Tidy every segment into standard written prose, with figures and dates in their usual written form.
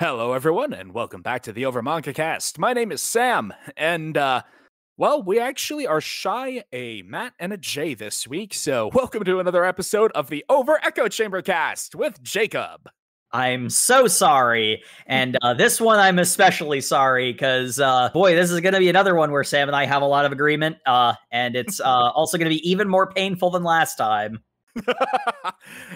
Hello, everyone, and welcome back to the Over Manga Cast. My name is Sam, and, we actually are shy a Matt and a Jay this week, so welcome to another episode of the Over Echo Chamber Cast with Jacob. I'm so sorry, and this one I'm especially sorry, because, boy, this is going to be another one where Sam and I have a lot of agreement, and it's also going to be even more painful than last time.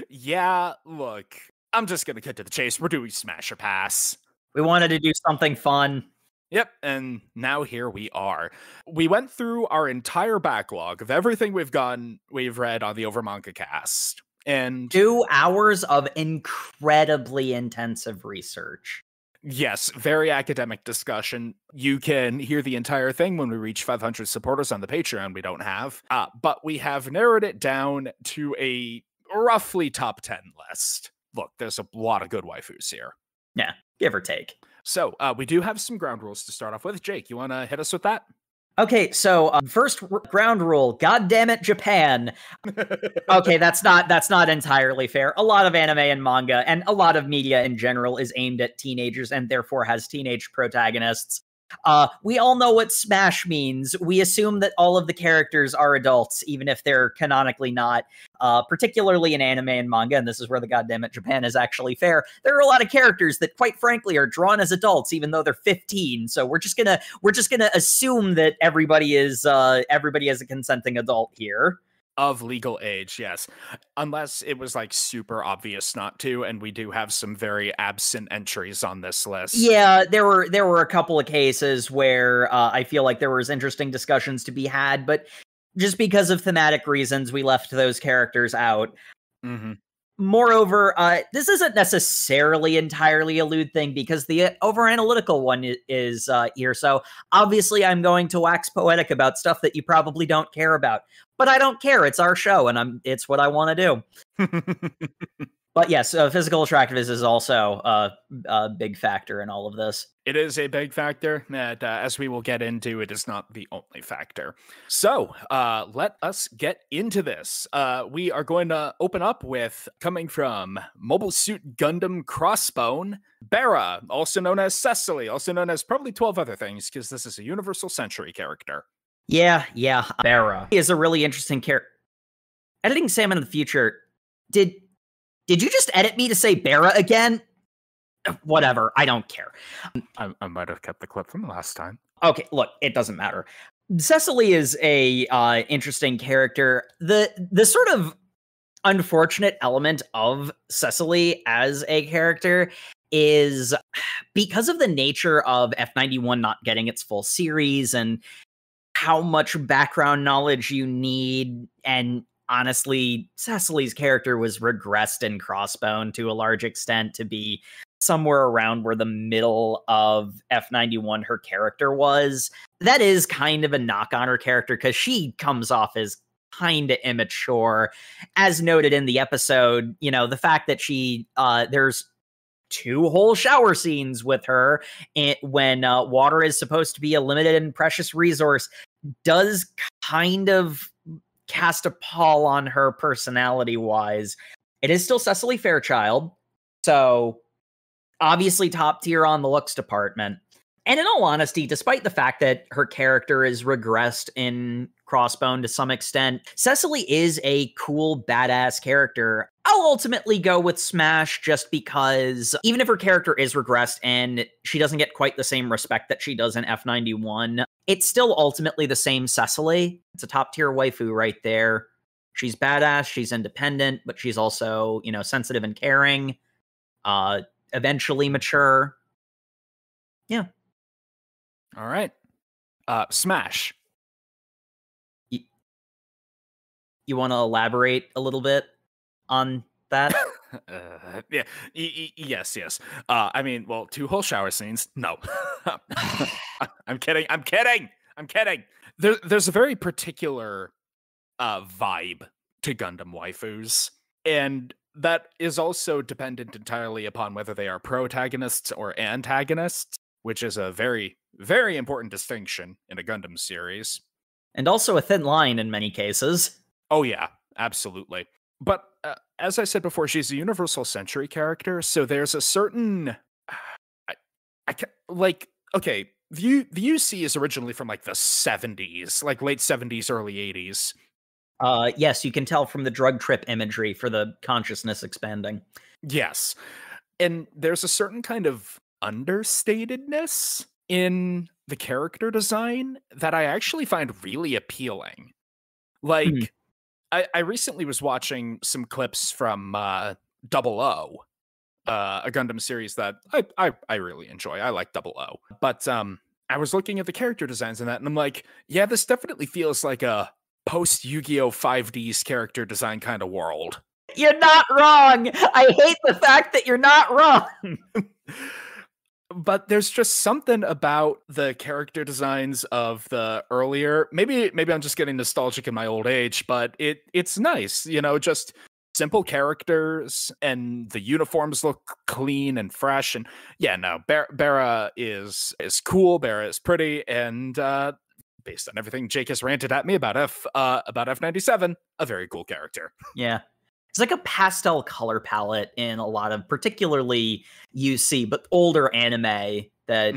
Yeah, look, I'm just gonna cut to the chase. We're doing Smash or Pass. We wanted to do something fun. Yep, and now here we are. We went through our entire backlog of everything we've read on the Over Manga Cast. And 2 hours of incredibly intensive research. yes, very academic discussion. You can hear the entire thing when we reach 500 supporters on the Patreon we don't have. But we have narrowed it down to a roughly top 10 list. Look, there's a lot of good waifus here. Yeah, give or take. So we do have some ground rules to start off with. Jake, you want to hit us with that? Okay, so first ground rule, God damn it, Japan. Okay, that's not entirely fair. A lot of anime and manga and a lot of media in general is aimed at teenagers and therefore has teenage protagonists. We all know what Smash means. We assume that all of the characters are adults, even if they're canonically not, particularly in anime and manga, and this is where the goddammit Japan is actually fair. There are a lot of characters that, quite frankly, are drawn as adults, even though they're 15. So we're just gonna assume that everybody is a consenting adult here. Of legal age, yes. Unless it was like super obvious not to, and we do have some very absent entries on this list. Yeah, there were a couple of cases where I feel like there was interesting discussions to be had, but just because of thematic reasons, we left those characters out. Mm-hmm. Moreover, this isn't necessarily entirely a lewd thing because the over-analytical one is here. So obviously I'm going to wax poetic about stuff that you probably don't care about. But I don't care. It's our show, and it's what I want to do. But yes, physical attractiveness is also a big factor in all of this. It is a big factor, and as we will get into, it is not the only factor. So let us get into this. We are going to open up with, coming from Mobile Suit Gundam Crossbone, Bara, also known as Cecily, also known as probably 12 other things, because this is a Universal Century character. Yeah, Bara is a really interesting character. Editing Sam in the future, did you just edit me to say Bara again? Whatever, I don't care. I might have kept the clip from last time. Okay, look, it doesn't matter. Cecily is a interesting character. The sort of unfortunate element of Cecily as a character is because of the nature of F91 not getting its full series and how much background knowledge you need, and honestly, Cecily's character was regressed in Crossbone to a large extent to be somewhere around where the middle of F91 her character was. That is kind of a knock on her character because she comes off as kind of immature. As noted in the episode, you know, the fact that she, there's 2 whole shower scenes with her when water is supposed to be a limited and precious resource does kind of cast a pall on her personality-wise. It is still Cecily Fairchild, so obviously top tier on the looks department. And in all honesty, despite the fact that her character is regressed in Crossbone to some extent, Cecily is a cool, badass character. I'll ultimately go with Smash just because even if her character is regressed and she doesn't get quite the same respect that she does in F91, it's still ultimately the same Cecily. It's a top tier waifu right there. She's badass, she's independent, but she's also, you know, sensitive and caring, eventually mature. Yeah. All right. Smash. You want to elaborate a little bit on that? Yeah. Yes. I mean, well, 2 whole shower scenes. No. I'm kidding. There's a very particular vibe to Gundam waifus, and that is also dependent entirely upon whether they are protagonists or antagonists, which is a very, very important distinction in a Gundam series. And also a thin line in many cases. Oh yeah, absolutely. But as I said before, she's a Universal Century character, so there's a certain like, okay, the UC is originally from like the 70s, like late 70s, early 80s. Yes, you can tell from the drug trip imagery for the consciousness expanding. Yes. And there's a certain kind of understatedness in the character design that I actually find really appealing. Mhm. Like, I recently was watching some clips from Double O, a Gundam series that I really enjoy. I like Double O. But I was looking at the character designs in that, and I'm like, yeah, this definitely feels like a post Yu-Gi-Oh! 5D's character design kind of world. You're not wrong. I hate the fact that you're not wrong. But there's just something about the character designs of the earlier, maybe I'm just getting nostalgic in my old age, but it's nice, just simple characters, and the uniforms look clean and fresh. And yeah, no, Bara is cool, Bara is pretty, and based on everything Jake has ranted at me about F97, a very cool character. Yeah. It's like a pastel color palette in a lot of particularly UC, but older anime that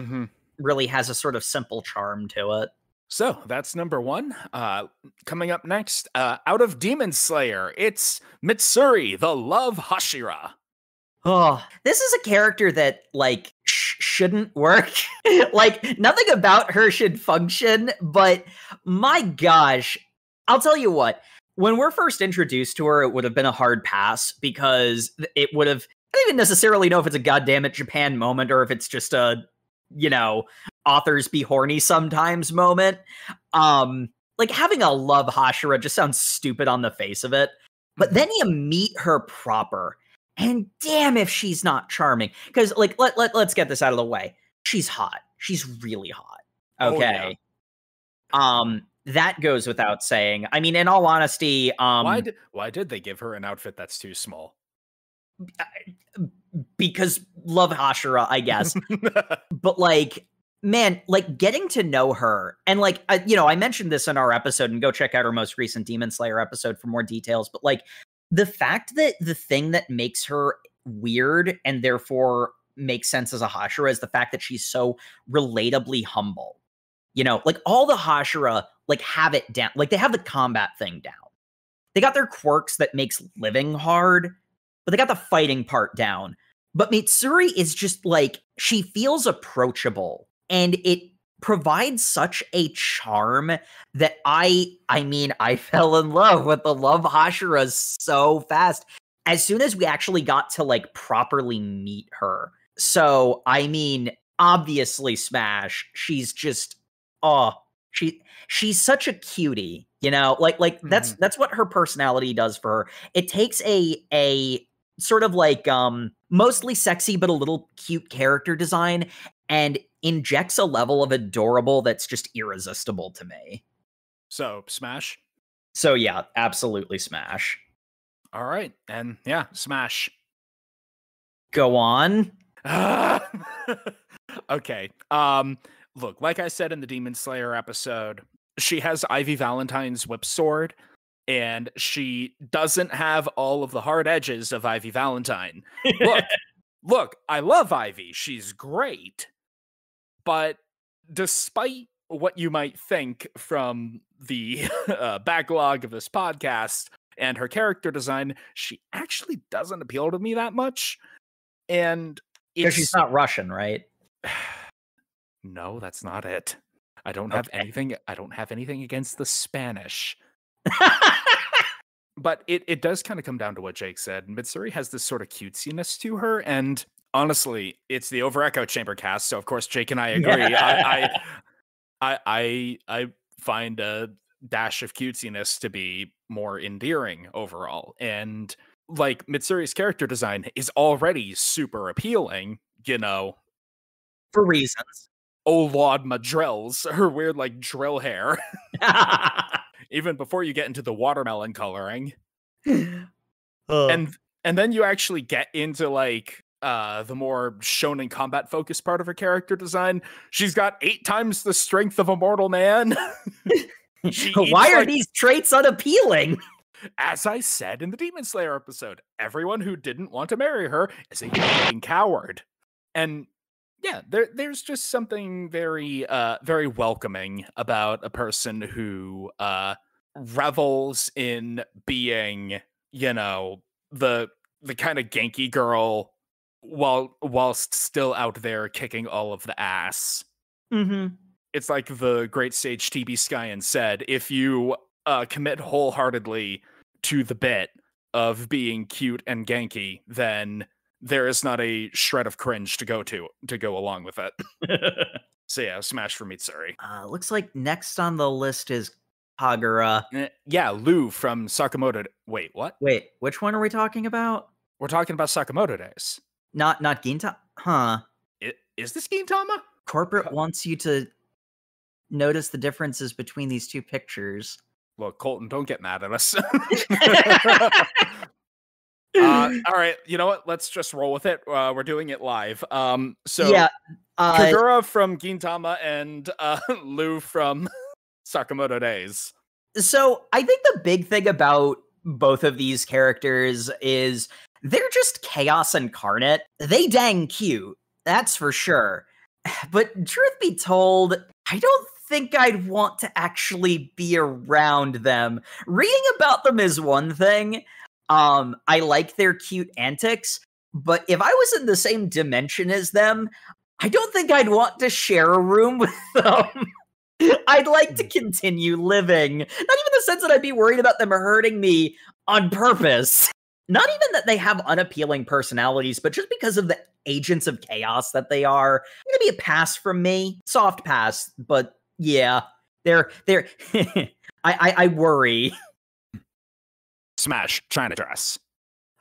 really has a sort of simple charm to it. So that's number one. Coming up next, out of Demon Slayer, it's Mitsuri, the Love Hashira. Oh, this is a character that like shouldn't work. Like nothing about her should function, but my gosh, I'll tell you what. When we're first introduced to her, it would have been a hard pass because it would have, I don't even necessarily know if it's a goddammit Japan moment or if it's just a, authors be horny sometimes moment. Like having a love Hashira just sounds stupid on the face of it. But then you meet her proper, and damn if she's not charming. Because like let's get this out of the way. She's hot. She's really hot. Okay. Oh, yeah. That goes without saying. I mean, in all honesty, why did they give her an outfit that's too small? Because love Hashira, I guess. But like, man, like getting to know her, and like, I mentioned this in our episode, and go check out our most recent Demon Slayer episode for more details. But like, the fact that the thing that makes her weird and therefore makes sense as a Hashira is the fact that she's so relatably humble. Like all the Hashira like have it down. Like they have the combat thing down. They got their quirks that makes living hard, but they got the fighting part down. But Mitsuri is just like, she feels approachable, and it provides such a charm that I fell in love with the Love Hashira so fast as soon as we actually got to like properly meet her. So, I mean, obviously Smash, she's just, she's such a cutie, like that's what her personality does for her. It takes a sort of like mostly sexy but a little cute character design and injects a level of adorable that's just irresistible to me. So Smash. So yeah, absolutely Smash. All right, and yeah, Smash. Go on. Okay. Look, like I said in the Demon Slayer episode, she has Ivy Valentine's whip sword, and she doesn't have all of the hard edges of Ivy Valentine. Look, I love Ivy. She's great. But despite what you might think from the backlog of this podcast and her character design, she actually doesn't appeal to me that much. And because she's not Russian, right? No, that's not it. I don't have anything against the Spanish. But it does kind of come down to what Jake said. Mitsuri has this sort of cutesiness to her, and honestly, it's the Over Echo Chamber cast, so of course Jake and I agree. I find a dash of cutesiness to be more endearing overall. And like Mitsuri's character design is already super appealing, for reasons. Oh Lord Madrills, her weird like drill hair. Even before you get into the watermelon coloring. And then you actually get into like the more shonen combat focused part of her character design. She's got 8 times the strength of a mortal man. Why are these traits unappealing? As I said in the Demon Slayer episode, everyone who didn't want to marry her is a fucking coward. And Yeah, there's just something very very welcoming about a person who revels in being, you know, the the kind of Genki girl whilst still out there kicking all of the ass. Mm-hmm. It's like the great sage TB Skyen said, if you commit wholeheartedly to the bit of being cute and Genki, then there is not a shred of cringe to go along with it. So yeah, smash for Mitsuri. Looks like next on the list is Kagura. Yeah, Lou from Sakamoto. Wait, what? Wait, which one are we talking about? We're talking about Sakamoto Days. Not Ginta? Huh. Is this Gintama? Corporate wants you to notice the differences between these two pictures. Look, Colton, don't get mad at us. All right, you know what? Let's just roll with it. We're doing it live. So yeah, Kagura from Gintama and Lou from Sakamoto Days. So I think the big thing about both of these characters is they're just chaos incarnate. They dang cute, that's for sure. But truth be told, I don't think I'd want to actually be around them. Reading about them is one thing. I like their cute antics, but if I was in the same dimension as them, I don't think I'd want to share a room with them. I'd like to continue living. Not even the sense that I'd be worried about them hurting me on purpose. Not even that they have unappealing personalities, but just because of the agents of chaos that they are. Gonna be a pass from me. Soft pass, but yeah. They're I worry. Smash, China dress.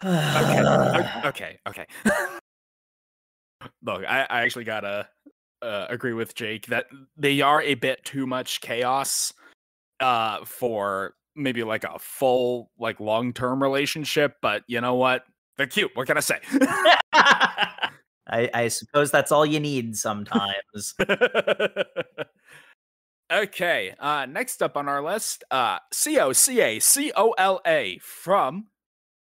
Okay. Look, I actually gotta agree with Jake that they are a bit too much chaos for maybe like a full like long-term relationship, but you know what? They're cute. What can I say? I suppose that's all you need sometimes. Okay, next up on our list, Cocacola from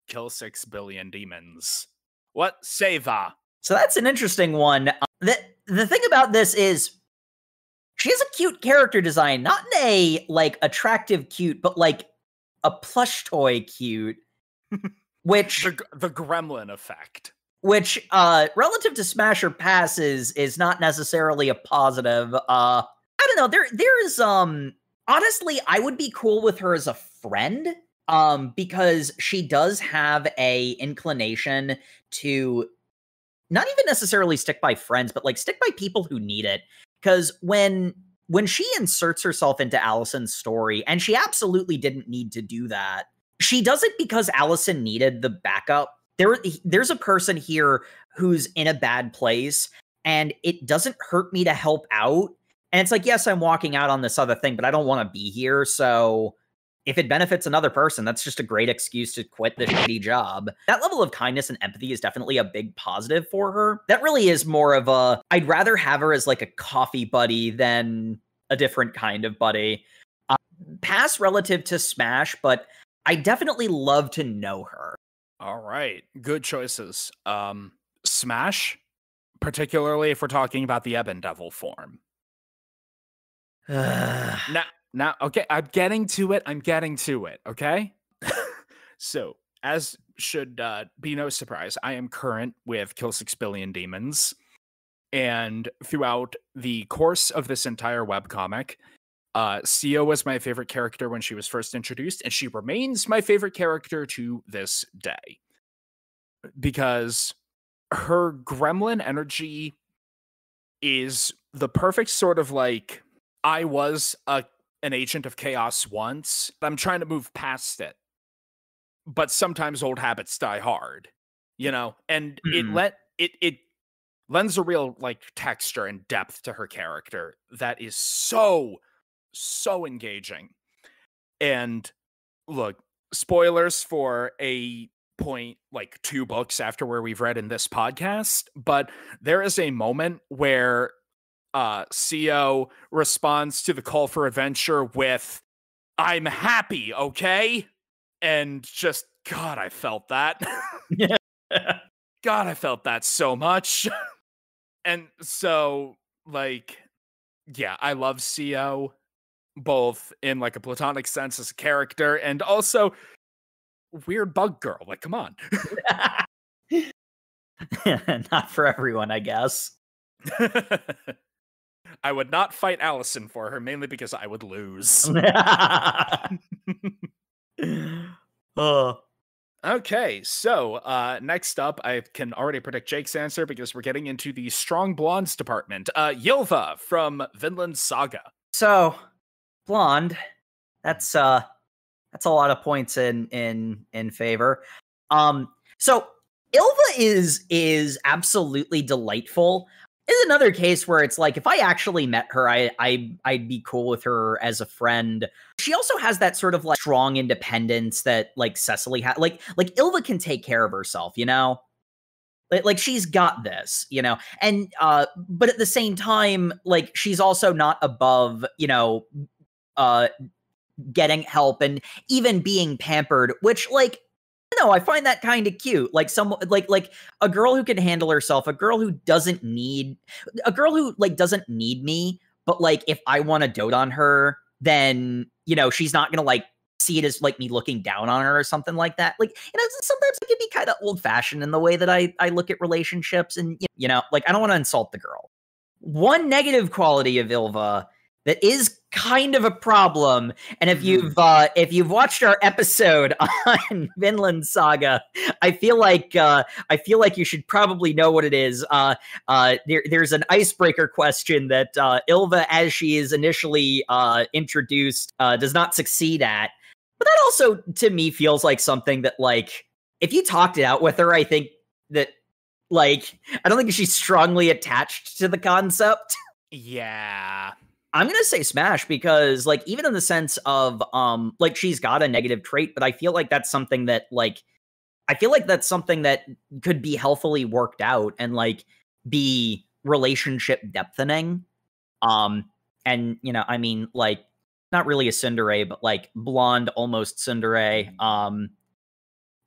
Kill 6 Billion Demons. What say tha? So that's an interesting one. The thing about this is she has a cute character design, not in a like attractive cute, but like a plush toy cute, which the gremlin effect. Which relative to Smash or Pass is not necessarily a positive. I don't know. There is honestly, I would be cool with her as a friend. Because she does have a inclination to not even necessarily stick by friends, but like stick by people who need it. Because when she inserts herself into Allison's story, and she absolutely didn't need to do that, she does it because Allison needed the backup. There's a person here who's in a bad place, and it doesn't hurt me to help out. And it's like, yes, I'm walking out on this other thing, but I don't want to be here. So if it benefits another person, that's just a great excuse to quit the shitty job. That level of kindness and empathy is definitely a big positive for her. That really is more of a, I'd rather have her as like a coffee buddy than a different kind of buddy. Pass relative to Smash, but I definitely love to know her. All right, good choices. Smash, particularly if we're talking about the Ebon Devil form. Now, okay, I'm getting to it. Okay? So, as should be no surprise, I am current with Kill 6 Billion Demons. And throughout the course of this entire webcomic, Sio was my favorite character when she was first introduced, and she remains my favorite character to this day. Because her gremlin energy is the perfect sort of like, I was an agent of chaos once, I'm trying to move past it. But sometimes old habits die hard, you know? And it lends a real like texture and depth to her character that is so engaging. And look, spoilers for a point like 2 books after where we've read in this podcast, but there is a moment where Sio responds to the call for adventure with, "I'm happy, okay?" And just, God, I felt that. God, I felt that so much. And so, like, yeah, I love CO, both in like a platonic sense as a character and also weird bug girl. Like, come on. Not for everyone, I guess. I would not fight Allison for her, mainly because I would lose. Oh. Okay, so next up, I can already predict Jake's answer because we're getting into the strong blondes department. Ylva from Vinland Saga. So, blonde. That's a lot of points in favor. So Ylva is absolutely delightful. Is another case where it's like if I actually met her, I'd be cool with her as a friend. She also has that sort of like strong independence that like Cecily had. Like Ylva can take care of herself, you know? Like she's got this, you know? And but at the same time, like she's also not above, you know, getting help and even being pampered, which like I find that kind of cute. Like some like a girl who can handle herself, a girl who doesn't need me, but like if I want to dote on her, then you know she's not gonna like see it as like me looking down on her or something like that. Like, you know, sometimes it can be kind of old fashioned in the way that I look at relationships, and you know, like I don't want to insult the girl. One negative quality of Ylva that is kind of a problem, and if you've watched our episode on Vinland Saga, I feel like you should probably know what it is. There's an icebreaker question that Ylva, as she is initially introduced, does not succeed at. But that also, to me, feels like something that, like, if you talked it out with her, I think that, like, I don't think she's strongly attached to the concept. Yeah. I'm going to say smash because, like, even in the sense of, like, she's got a negative trait, but I feel like that's something that, like, could be healthily worked out and, like, be relationship depthening. And, you know, I mean, like, not really a tsundere, but, like, blonde, almost tsundere.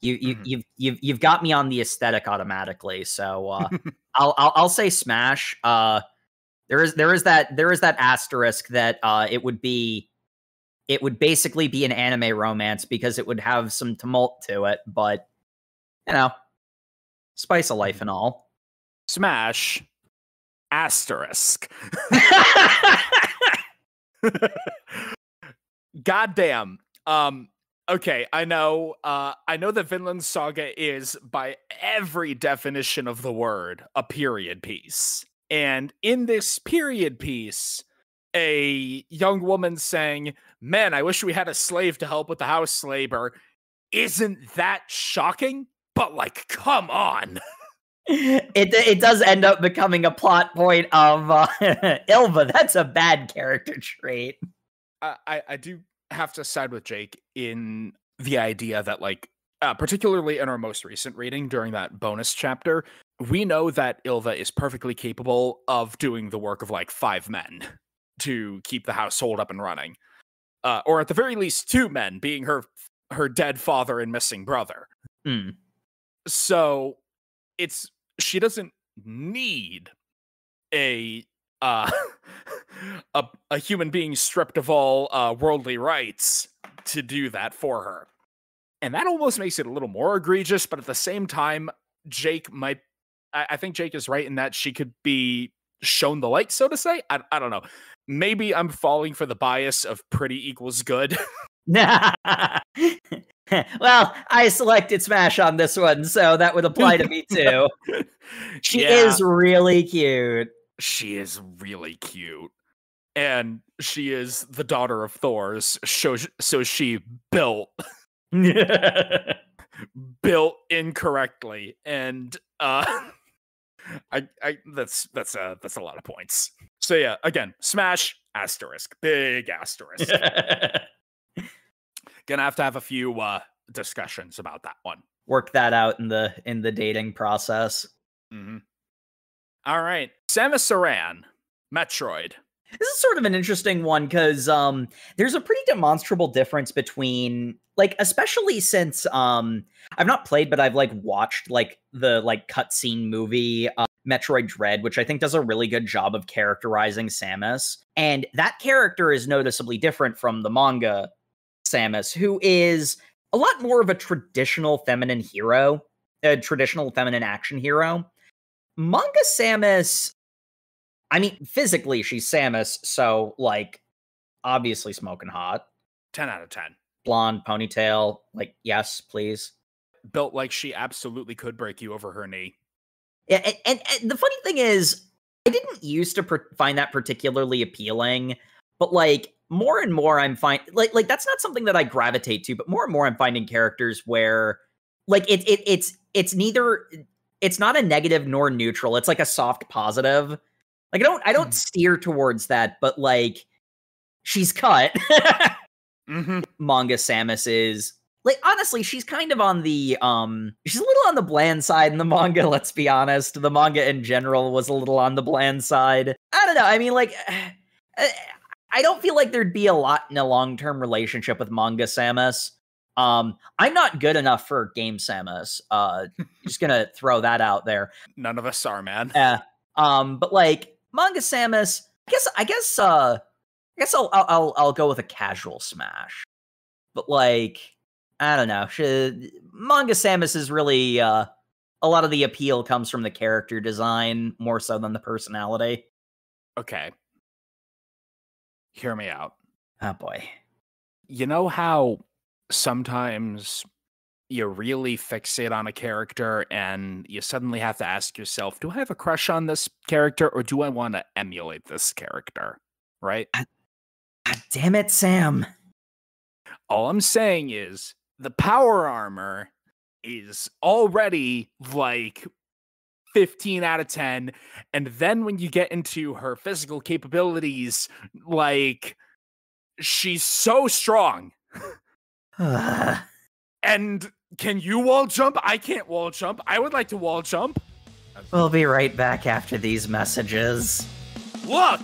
You've got me on the aesthetic automatically, so, I'll say smash. There is that asterisk that it would basically be an anime romance because it would have some tumult to it, but you know, spice of life and all. Smash asterisk. Goddamn. Okay, I know that Vinland Saga is, by every definition of the word, a period piece. And in this period piece, a young woman saying, "Man, I wish we had a slave to help with the house labor." Isn't that shocking? But, like, come on. It does end up becoming a plot point of Ylva. That's a bad character trait. I do have to side with Jake in the idea that, like, particularly in our most recent reading during that bonus chapter, we know that Ylva is perfectly capable of doing the work of like 5 men to keep the household up and running. Or at the very least 2 men, being her dead father and missing brother. Mm. So she doesn't need a human being stripped of all worldly rights to do that for her. And that almost makes it a little more egregious, but at the same time, I think Jake is right in that she could be shown the light, so to say. I don't know. Maybe I'm falling for the bias of pretty equals good. Well, I selected Smash on this one, so that would apply to me too. She is really cute. She is really cute. And she is the daughter of Thor's, so she built incorrectly, and that's a lot of points. So yeah, again, smash asterisk, big asterisk. Gonna have to have a few discussions about that one. Work that out in the dating process. Mm-hmm. All right, Samus Aran, Metroid. This is sort of an interesting one because there's a pretty demonstrable difference between, like, especially since I've not played, but I've like watched like the like cutscene movie Metroid Dread, which I think does a really good job of characterizing Samus. And that character is noticeably different from the manga Samus, who is a lot more of a traditional feminine hero, a traditional feminine action hero. Manga Samus, I mean, physically she's Samus, so like obviously smoking hot. 10 out of 10. Blonde ponytail, like, yes, please. Built like she absolutely could break you over her knee. Yeah, and the funny thing is, I didn't used to find that particularly appealing, but like more and more I'm like that's not something that I gravitate to, but more and more I'm finding characters where like it's neither, it's not a negative nor neutral. It's like a soft positive. Like I don't steer towards that, but like she's cut. Manga Samus is like, honestly, she's kind of on the she's a little on the bland side in the manga, let's be honest. The manga in general was a little on the bland side. I don't know. I mean, like I don't feel like there'd be a lot in a long-term relationship with manga Samus. I'm not good enough for game Samus. Just gonna throw that out there. None of us are, man. But like manga Samus, I guess I'll go with a casual smash. But like, I don't know. Manga Samus is really a lot of the appeal comes from the character design more so than the personality. Okay. Hear me out. Oh boy. You know how sometimes you really fixate on a character and you suddenly have to ask yourself, do I have a crush on this character or do I want to emulate this character? Right? God damn it, Sam. All I'm saying is the power armor is already like 15 out of 10. And then when you get into her physical capabilities, like she's so strong. And can you wall jump? I can't wall jump. I would like to wall jump. We'll be right back after these messages. Look!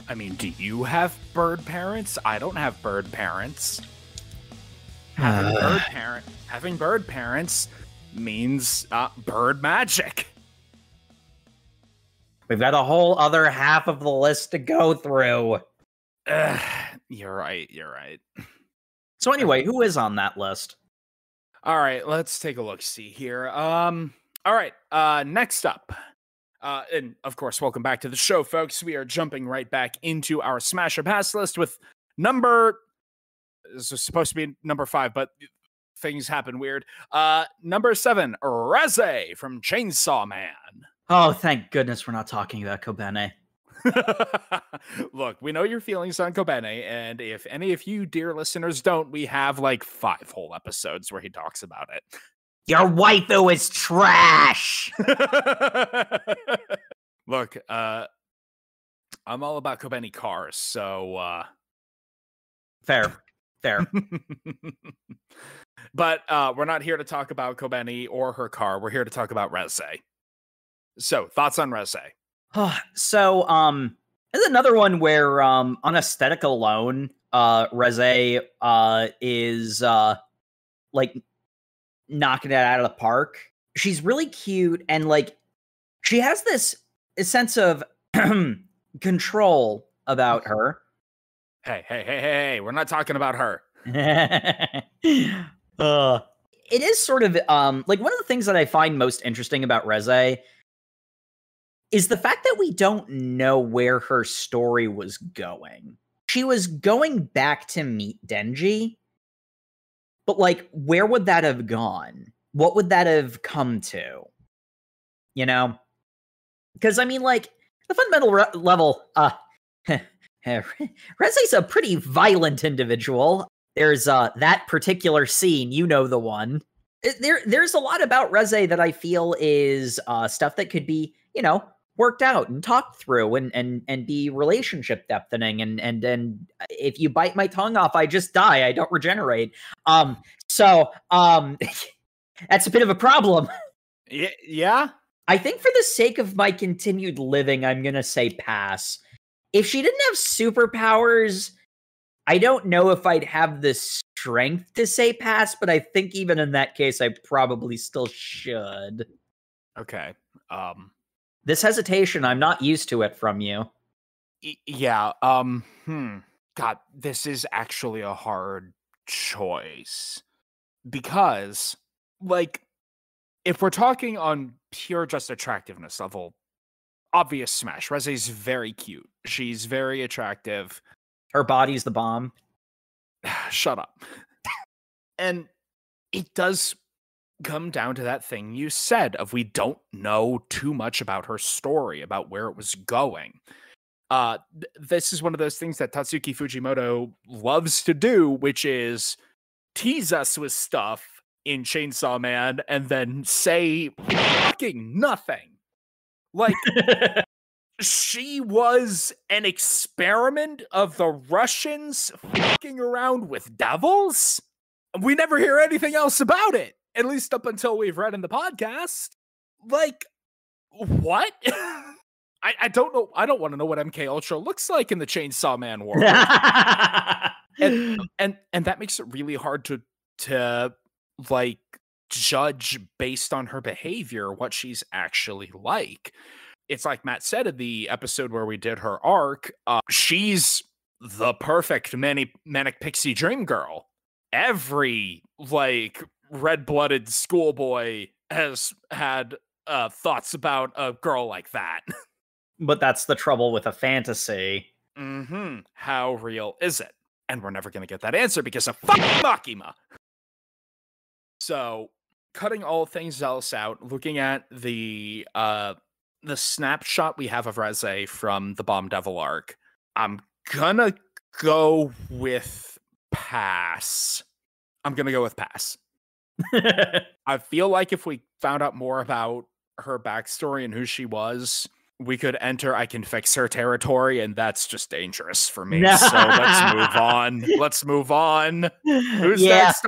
I mean, do you have bird parents? I don't have bird parents. Having bird parents means bird magic. We've got a whole other half of the list to go through. You're right. So anyway, who is on that list? All right, let's take a look. See here. All right. Next up. And of course, welcome back to the show, folks. We are jumping right back into our Smash or Pass list with this was supposed to be number 5, but things happen weird. Number 7, Reze from Chainsaw Man. Oh, thank goodness we're not talking about Kobene. Look, we know your feelings on Kobene, and if any of you dear listeners don't, we have like 5 whole episodes where he talks about it. Your waifu is trash! Look, I'm all about Kobeni cars, so Fair. But we're not here to talk about Kobeni or her car. We're here to talk about Reze. So, thoughts on Reze? So, there's another one where on aesthetic alone, Reze is like knocking it out of the park. She's really cute and like she has this sense of control about her. Hey, we're not talking about her. It is sort of like one of the things that I find most interesting about Reze is the fact that we don't know where her story was going. She was going back to meet Denji, but like, where would that have gone? What would that have come to? You know? Because I mean, like, the fundamental level, Reze's a pretty violent individual. There's that particular scene, you know the one. There's a lot about Reze that I feel is stuff that could be, you know, worked out and talked through and be relationship depthening and if you bite my tongue off, I just die. I don't regenerate. So that's a bit of a problem. Yeah. I think for the sake of my continued living, I'm gonna say pass. If she didn't have superpowers, I don't know if I'd have the strength to say pass, but I think even in that case, I probably still should. Okay. This hesitation, I'm not used to it from you. Yeah. God, this is actually a hard choice because, like, if we're talking on pure just attractiveness level, obvious smash. Reze's very cute. She's very attractive. Her body's the bomb. Shut up. And it does come down to that thing you said of we don't know too much about her story, about where it was going. This is one of those things that Tatsuki Fujimoto loves to do, which is tease us with stuff in Chainsaw Man and then say fucking nothing. Like, she was an experiment of the Russians fucking around with devils? We never hear anything else about it, at least up until we've read in the podcast. Like, what? I don't know. I don't want to know what MK Ultra looks like in the Chainsaw Man world. and that makes it really hard to like judge based on her behavior what she's actually like. It's like Matt said in the episode where we did her arc, she's the perfect manic pixie dream girl. Every like red-blooded schoolboy has had thoughts about a girl like that. But that's the trouble with a fantasy. How real is it? And we're never going to get that answer because of fucking Makima. So, cutting all things else out, looking at the snapshot we have of Reze from the Bomb Devil arc, I'm gonna go with pass. I feel like if we found out more about her backstory and who she was, we could enter I can fix her territory, and that's just dangerous for me. So let's move on. Who's next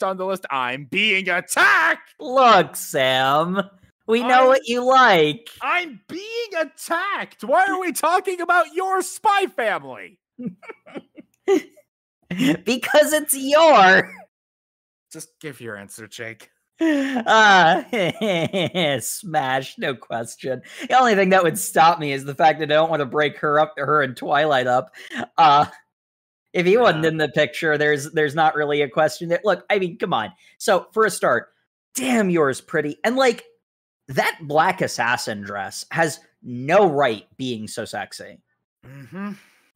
on the list? I'm being attacked. Look, Sam, we know what you like. I'm being attacked. Why are we talking about your spy family? Because it's your. Just give your answer, Jake. Smash, no question. The only thing that would stop me is the fact that I don't want to break her and Twilight up. If he wasn't in the picture, there's not really a question that. Look, I mean, come on. So for a start, damn, yours pretty, and like that black assassin dress has no right being so sexy.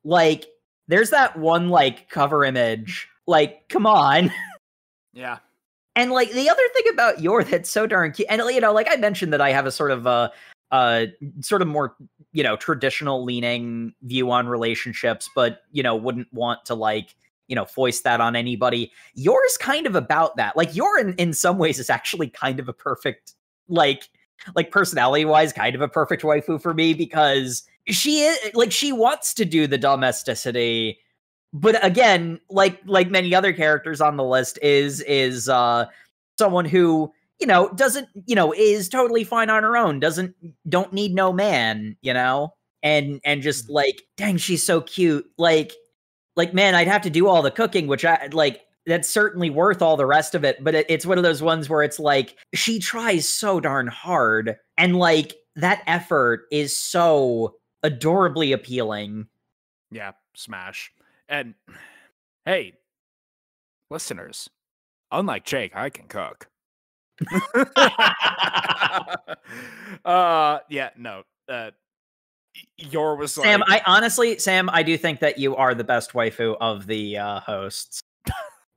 Like, there's that one like cover image. Like, come on. Yeah. And like the other thing about Yor that's so darn cute, and you know, like I mentioned that I have a sort of more, you know, traditional leaning view on relationships, but you know, wouldn't want to like, you know, foist that on anybody. Yor's kind of about that. Like Yor in some ways is actually kind of a perfect, like personality wise, kind of a perfect waifu for me, because she is like, she wants to do the domesticity. But again, like many other characters on the list, is someone who, you know, doesn't, you know, is totally fine on her own, don't need no man, you know, and just like, dang, she's so cute. Like man, I'd have to do all the cooking, which I like. That's certainly worth all the rest of it. But it's one of those ones where it's like she tries so darn hard, and like that effort is so adorably appealing. Yeah, smash. And hey, listeners, unlike Jake, I can cook. Yor was Sam, like, Sam, I do think that you are the best waifu of the hosts.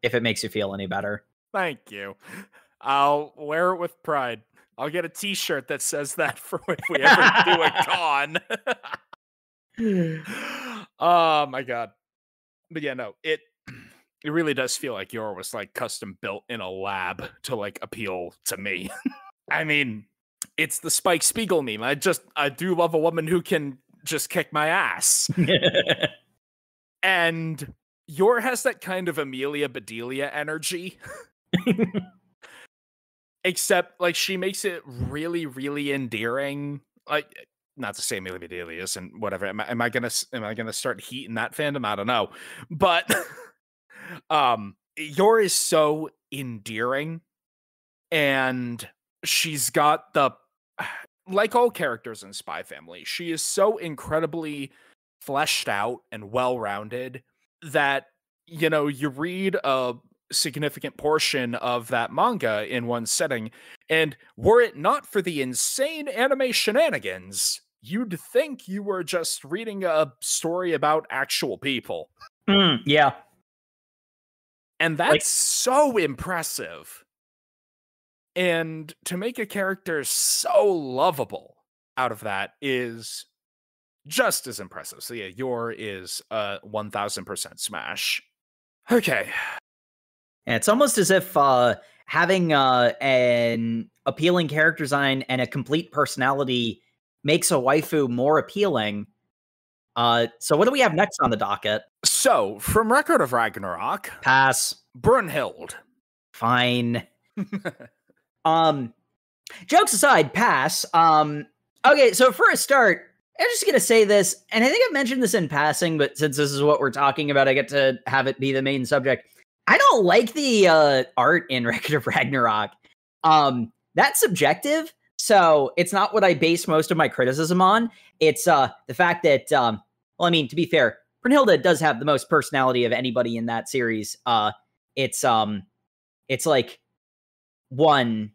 If it makes you feel any better. Thank you. I'll wear it with pride. I'll get a t-shirt that says that for if we ever do a con. Oh my god. But yeah, no, it really does feel like Yor was like custom built in a lab to like appeal to me. I mean, It's the Spike Spiegel meme. I do love a woman who can just kick my ass. And Yor has that kind of Amelia Bedelia energy. Except, like, she makes it really, really endearing. Like, not to say Amelia Bedelia and whatever. Am I gonna start heat in that fandom? I don't know. But Yor is so endearing, and she's got the, like all characters in Spy Family, she is so incredibly fleshed out and well-rounded that, you know, you read a significant portion of that manga in one setting, and were it not for the insane anime shenanigans, you'd think you were just reading a story about actual people. Yeah. And that's so impressive. And to make a character so lovable out of that is just as impressive. So yeah, Yor is a 1000% smash. Okay. And it's almost as if having an appealing character design and a complete personality makes a waifu more appealing. So what do we have next on the docket? So, from Record of Ragnarok, Pass. Brunhild. Fine. Jokes aside, pass. Okay, so for a start, I'm just gonna say this, and I think I've mentioned this in passing, but since this is what we're talking about, I get to have it be the main subject. I don't like the art in Record of Ragnarok. That's subjective, so it's not what I base most of my criticism on. It's the fact that, well, I mean, to be fair, Brunhilde does have the most personality of anybody in that series. It's like 1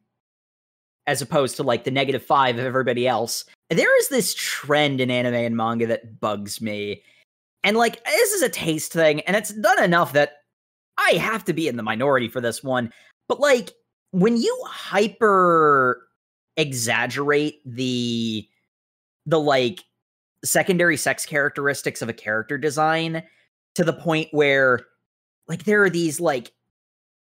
as opposed to like the -5 of everybody else. There is this trend in anime and manga that bugs me. And like, this is a taste thing, and it's done enough that I have to be in the minority for this one. But like, when you hyper exaggerate the like secondary sex characteristics of a character design to the point where like there are these like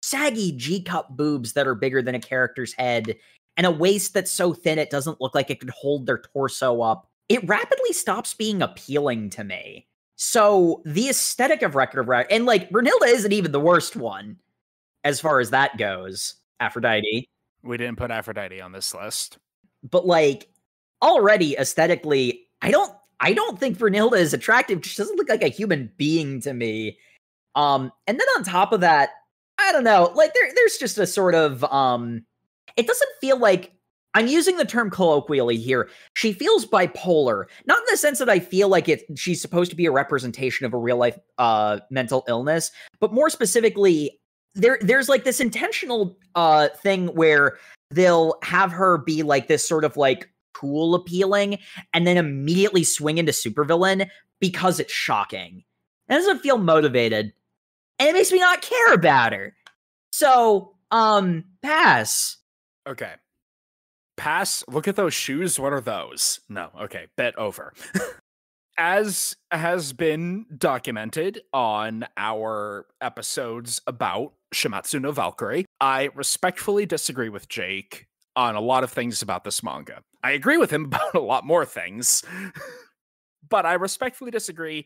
saggy G-cup boobs that are bigger than a character's head and a waist that's so thin it doesn't look like it could hold their torso up, it rapidly stops being appealing to me. So the aesthetic of Record of Ragnarok, and like Brunhilde isn't even the worst one as far as that goes. Aphrodite. We didn't put Aphrodite on this list. But like already aesthetically, I don't think Brunhilde is attractive. She doesn't look like a human being to me. And then on top of that, I don't know, like there's just a sort of it doesn't feel like, I'm using the term colloquially here, she feels bipolar. Not in the sense that I feel like she's supposed to be a representation of a real life mental illness, but more specifically, there's like this intentional thing where they'll have her be like this sort of like cool appealing and then immediately swing into supervillain because it's shocking. It doesn't feel motivated. And it makes me not care about her. So, pass. Okay. Pass. Look at those shoes. What are those? No. Okay. Bet over. As has been documented on our episodes about Shimatsu no Valkyrie, I respectfully disagree with Jake on a lot of things about this manga. I agree with him about a lot more things, but I respectfully disagree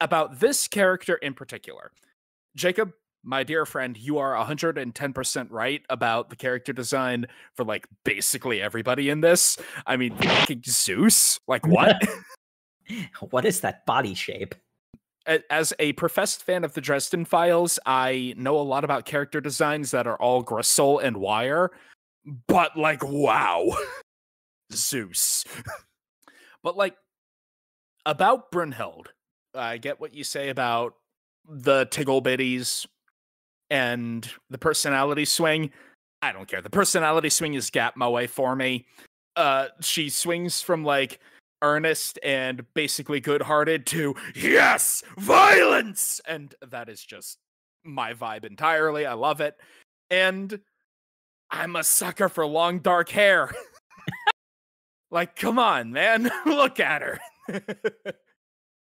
about this character in particular. Jacob, my dear friend, you are 110% right about the character design for like basically everybody in this. I mean, fucking Zeus? Like what? What is that body shape? As a professed fan of the Dresden Files, I know a lot about character designs that are all gristle and wire, but like, wow. Zeus. But like, about Brunhild, I get what you say about the tiggle bitties and the personality swing. I don't care. The personality swing is gap moe for me. She swings from like earnest and basically good-hearted to yes, violence, and that is just my vibe entirely. I love it, and I'm a sucker for long dark hair. Like, come on, man, look at her.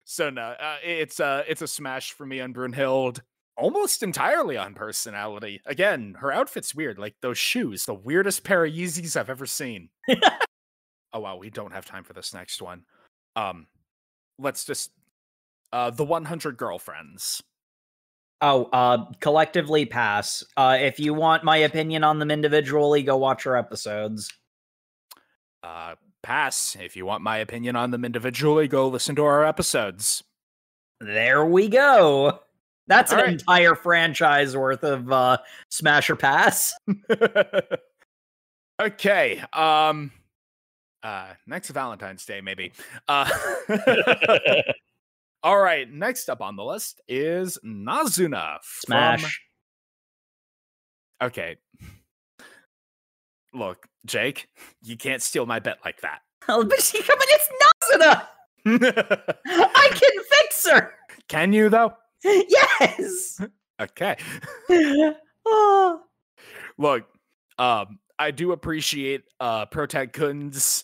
So no, it's a smash for me on Brunhild. Almost entirely on personality. Again, her outfit's weird. Like those shoes, the weirdest pair of Yeezys I've ever seen. Oh, wow, we don't have time for this next one. Let's just the 100 Girlfriends. Oh, collectively pass. If you want my opinion on them individually, go watch our episodes. Pass. If you want my opinion on them individually, go listen to our episodes. There we go. That's All an right. entire franchise worth of smash or pass. Okay. Next Valentine's Day, maybe. All right. Next up on the list is Nazuna. Smash. Okay. Look, Jake, you can't steal my bet like that. Oh, but it's Nazuna. I can fix her. Can you, though? Yes. Okay. Oh. Look, I do appreciate Protag Kun's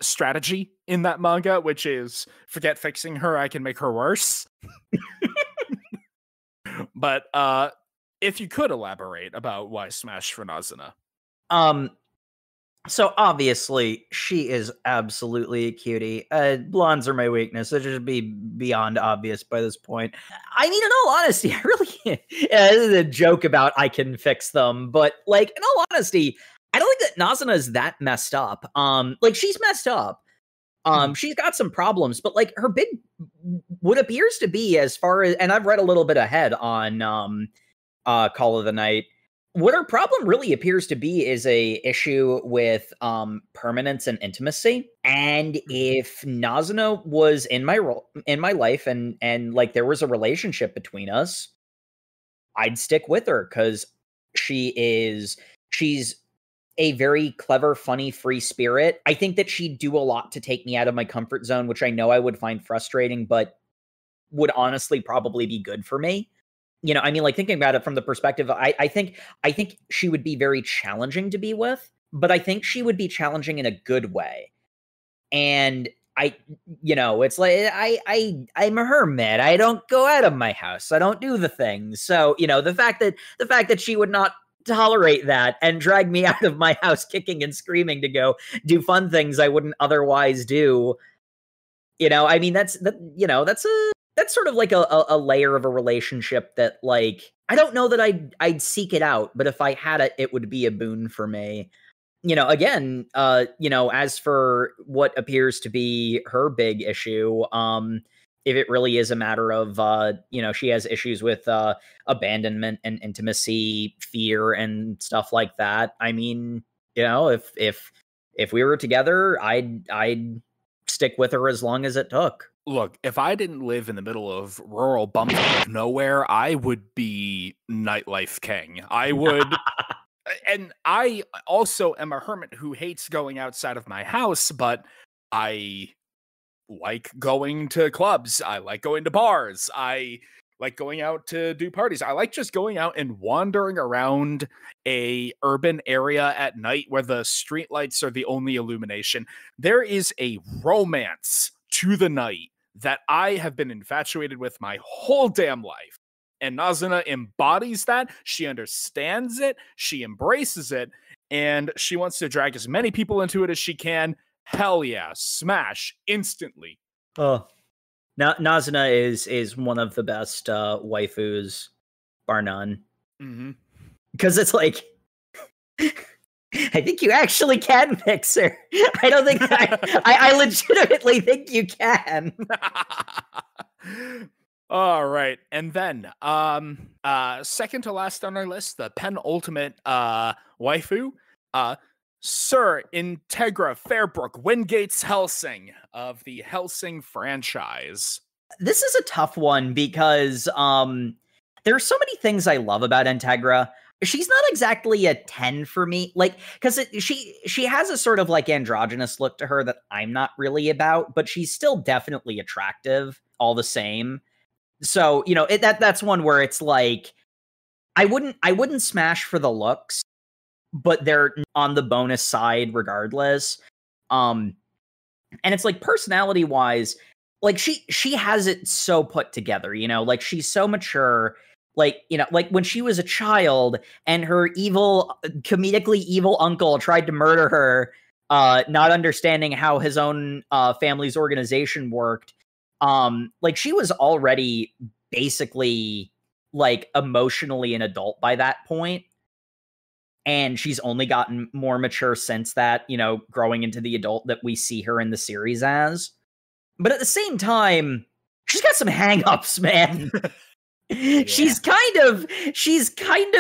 strategy in that manga, which is forget fixing her, I can make her worse. But if you could elaborate about why Smash for Nazuna. So obviously she is absolutely a cutie. Blondes are my weakness. It should be beyond obvious by this point. I mean, in all honesty, I really this is a joke about I can fix them, but like in all honesty, I don't think that Nazuna is that messed up. Like she's messed up. She's got some problems, but like her big what appears to be as far as, and I've read a little bit ahead on Call of the Night. What her problem really appears to be is a issue with permanence and intimacy. And if Nazuna was in my life and like there was a relationship between us, I'd stick with her because she's a very clever, funny, free spirit. I think that she'd do a lot to take me out of my comfort zone, which I know I would find frustrating, but would honestly probably be good for me. You know, I mean, like thinking about it from the perspective, I think she would be very challenging to be with, but I think she would be challenging in a good way. And it's like I'm a hermit. I don't go out of my house. I don't do the things. So, the fact that she would not tolerate that and drag me out of my house kicking and screaming to go do fun things I wouldn't otherwise do. I mean, that's sort of like a layer of a relationship that, like, I don't know that I'd seek it out, but if I had it, it would be a boon for me. Again, as for what appears to be her big issue, if it really is a matter of, she has issues with abandonment and intimacy, fear and stuff like that. I mean, if we were together, I'd stick with her as long as it took. Look, if I didn't live in the middle of rural bumfuck of nowhere, I would be nightlife king. I would. And I also am a hermit who hates going outside of my house, but I like going to clubs. I like going to bars. I like going out to do parties. I like just going out and wandering around a urban area at night where the streetlights are the only illumination. There is a romance to the night that I have been infatuated with my whole damn life. And Nazuna embodies that. She understands it. She embraces it. And she wants to drag as many people into it as she can. Hell yeah. Smash instantly. Oh, now Nazuna is one of the best waifus, bar none. Because it's like, I think you actually can fix her. I don't think I legitimately think you can. All right. And then second to last on our list, the penultimate waifu, Sir Integra Fairbrook Wingate's Helsing of the Helsing franchise. This is a tough one because there are so many things I love about Integra. She's not exactly a 10 for me, like, because she has a sort of like androgynous look to her that I'm not really about, but she's still definitely attractive all the same. So, that's one where it's like, I wouldn't smash for the looks, but they're on the bonus side regardless. And it's like personality wise, like she has it so put together, like she's so mature. Like, like when she was a child and her comedically evil uncle tried to murder her, not understanding how his own family's organization worked. Like she was already basically like emotionally an adult by that point. And she's only gotten more mature since that, you know, growing into the adult that we see her in the series as. But at the same time, she's got some hang-ups, man. Yeah. She's kind of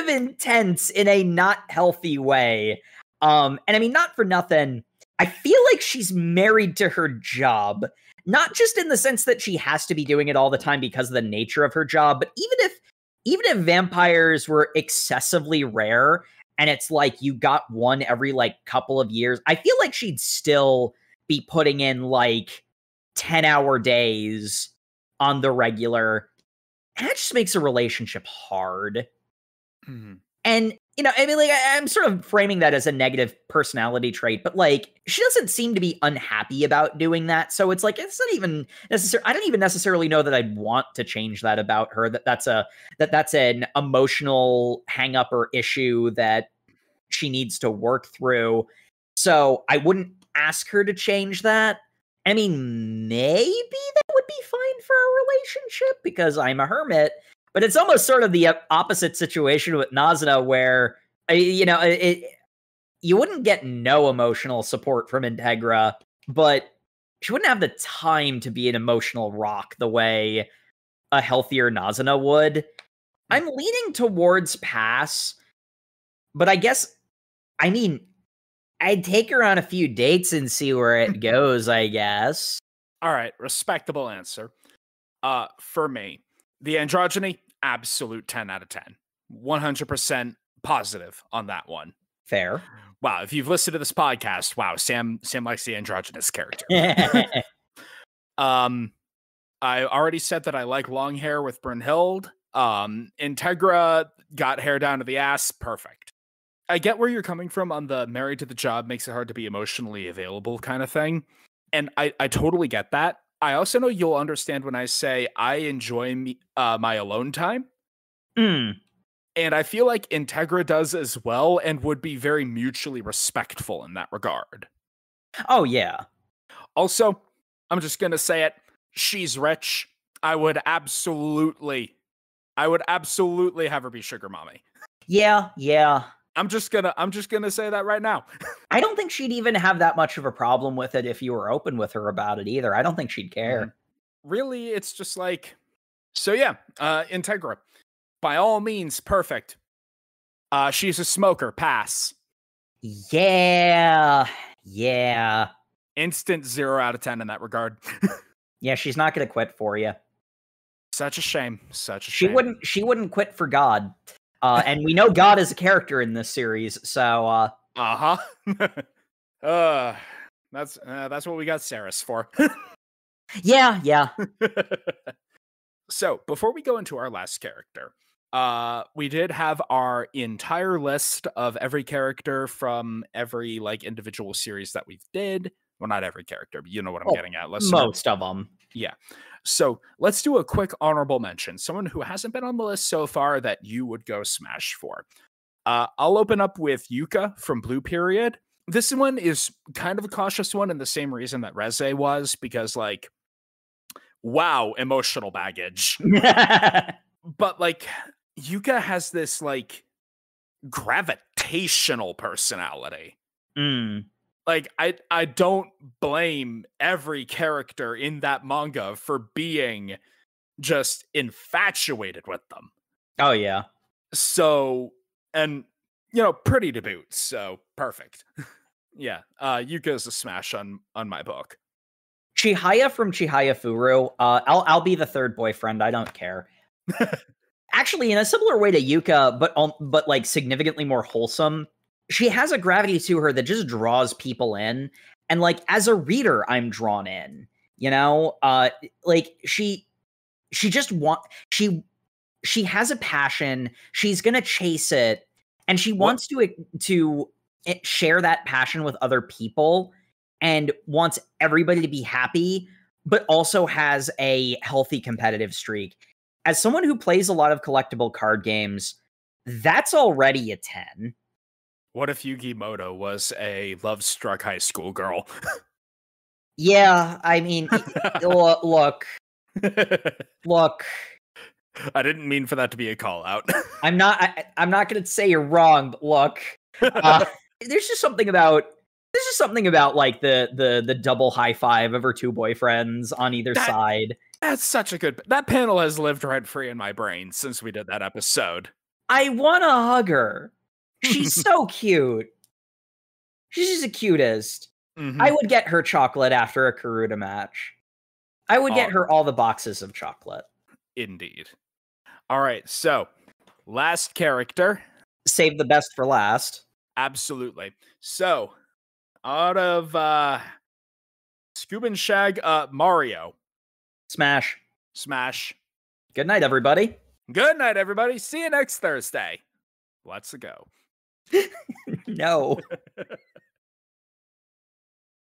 intense in a not healthy way. And I mean, not for nothing, I feel like she's married to her job. Not just in the sense that she has to be doing it all the time because of the nature of her job, but even if vampires were excessively rare and it's like you got one every like couple of years, I feel like she'd still be putting in like 10-hour days on the regular. And that just makes a relationship hard. Mm-hmm. And, you know, I mean, like, I'm sort of framing that as a negative personality trait, but like, she doesn't seem to be unhappy about doing that. So it's like, it's not even necessary. I don't even necessarily know that I'd want to change that about her, that's an emotional hang up or issue that she needs to work through. So I wouldn't ask her to change that. I mean, maybe that would be fine for a relationship because I'm a hermit, but it's almost sort of the opposite situation with Nazuna where, you know, you wouldn't get no emotional support from Integra, but she wouldn't have the time to be an emotional rock the way a healthier Nazuna would. I'm leaning towards pass, but I guess, I mean, I'd take her on a few dates and see where it goes, I guess. All right, respectable answer. For me, the androgyny, absolute 10 out of 10. 100% positive on that one. Fair. Wow, if you've listened to this podcast, wow, Sam likes the androgynous character. I already said that I like long hair with Brynhild. Integra got hair down to the ass, perfect. I get where you're coming from on the married to the job makes it hard to be emotionally available kind of thing. And I totally get that. I also know you'll understand when I say I enjoy my alone time. Mm. And I feel like Integra does as well and would be very mutually respectful in that regard. Oh, yeah. Also, I'm just going to say it. She's rich. I would absolutely have her be sugar mommy. Yeah. I'm just gonna say that right now. I don't think she'd even have that much of a problem with it if you were open with her about it either. I don't think she'd care. Really, it's just like, so yeah, Integra, by all means, perfect. She's a smoker, pass. Yeah. Instant 0 out of 10 in that regard. Yeah, she's not gonna quit for you. Such a shame. She wouldn't quit for God. And we know God is a character in this series, so that's what we got Saris for. Yeah. So before we go into our last character, we did have our entire list of every character from every like individual series that we've did. Well, not every character, but you know what I'm getting at. Most of them. Yeah. So let's do a quick honorable mention. Someone who hasn't been on the list so far that you would go smash for. I'll open up with Yuka from Blue Period. This one is kind of a cautious one in the same reason that Reze was, because like, wow, emotional baggage. But like, Yuka has this like gravitational personality. Like, I don't blame every character in that manga for being just infatuated with them. Oh, yeah. So, and, you know, pretty to boot, so perfect. Yeah, Yuka's a smash on my book. Chihaya from Chihaya Furu. I'll be the third boyfriend. I don't care. Actually, in a similar way to Yuka, but like significantly more wholesome. She has a gravity to her that just draws people in. And like, as a reader, I'm drawn in, you know, like she has a passion. She's going to chase it. And she wants to share that passion with other people and wants everybody to be happy, but also has a healthy competitive streak. As someone who plays a lot of collectible card games, that's already a 10. What if Yugimoto was a love-struck high school girl? Yeah, I mean, look. I didn't mean for that to be a call out. I'm not going to say you're wrong, but look. There's just something about like the double high five of her two boyfriends on either side. That's such a good. That panel has lived rent free in my brain since we did that episode. I want to hug her. She's so cute. She's just the cutest. Mm-hmm. I would get her chocolate after a Karuta match. I would get her all the boxes of chocolate. Indeed. All right, so last character. Save the best for last. Absolutely. So, out of Scoob and Shag, Mario. Smash. Good night, everybody. Good night, everybody. See you next Thursday. Let's go. No.